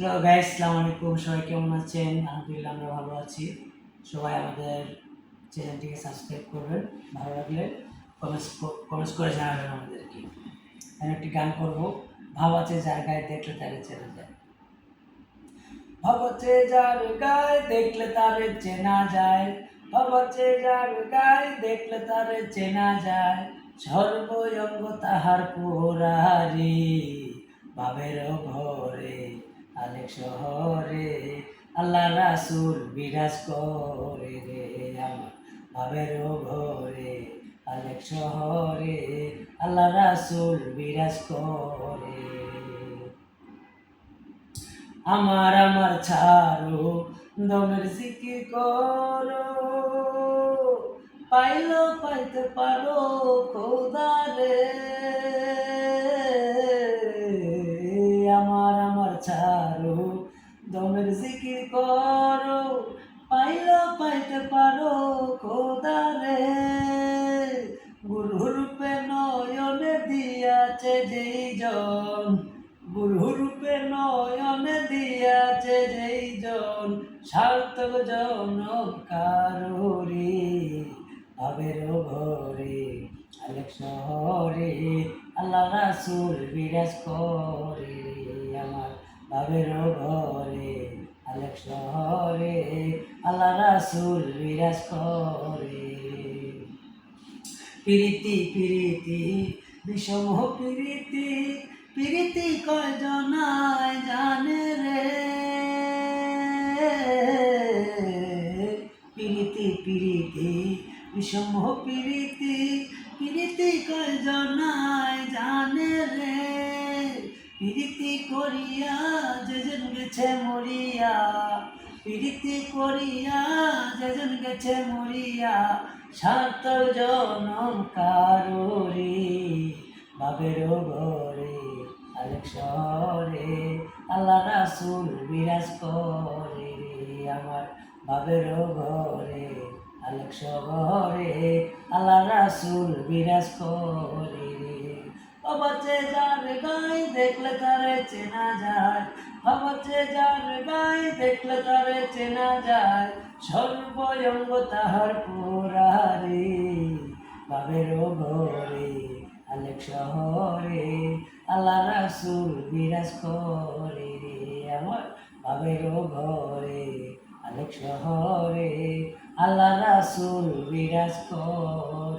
Hello guys, আসসালামু আলাইকুম। সবাই কেমন আছেন? আলহামদুলিল্লাহ আমরা ভালো আছি। সবাই আমাদের চ্যানেলটিকে সাবস্ক্রাইব করবেন। ভালো লাগলে কমেন্টস করে জানাবেন আমাদেরকে। আমি একটি গান করব, ভাব আছে যার গায়ে দেখলে তারে চেনা যায়। ভাব আছে যার গায়ে দেখলে তারে চেনা যায়। ভাব আছে যার গায়ে দেখলে তারে চেনা যায়। সর্বঙ্গ তাহার পুরারি, ভাবের ঘরে আলেক শহরে আল্লাহ রাসূল বিরাজ করে রে আমার ভাবের ঘরে আলেক শহরে আল্লাহ রাসূল বিরাজ করে। আমার ছাড়ো দমের জিকির করো, পাইলো পাইতে পারো খোদারে। আমার ছাড়ো দমের জিকির করো, পাইলো পাইতে পারো খোদারে। গুরুরূপে নয়নে দিয়াছে যেই জন, গুরুরূপে নয়নে দিয়াছে যেই জন, সার্থক জনম কারোরে ভাবের ঘরে আলেক শহরে আল্লাহ রাসূল বিরাজ করে আমার ভাবের ঘরে আলেক শহরে আল্লাহ রাসূল বিরাজ করে। প্রীতি প্রীতি বিষম প্রীতি, প্রীতি কয় জনায় জানে রে। প্রীতি প্রীতি বিষম প্রীতি, প্রীতি কয় জনায় জানে রে। প্রীতি করিয়া যেজন গেছে মরিয়া, প্রীতি করিয়া যেজন গেছে মরিয়া, সার্থক জনম কারোরে ভাবের ঘরে আলেক শহরে আল্লাহ রাসূল বিরাজ করে আমার ভাবের ঘরে আলেক শহরে আল্লাহ রাসূল বিরাজ করে। বাবাচে যার গায়ে দেখলে তারে চেনা যায়, বাবাচে যার গায়ে দেখলে তারে চেনা যায়। সর্বঙ্গ তাহার পুরারে ভাবের ঘরে আলেক শহরে আল্লাহ রাসূল বিরাজ করে আমার ভাবের ঘরে আলেক শহরে আল্লাহ রাসূল বিরাজ করে।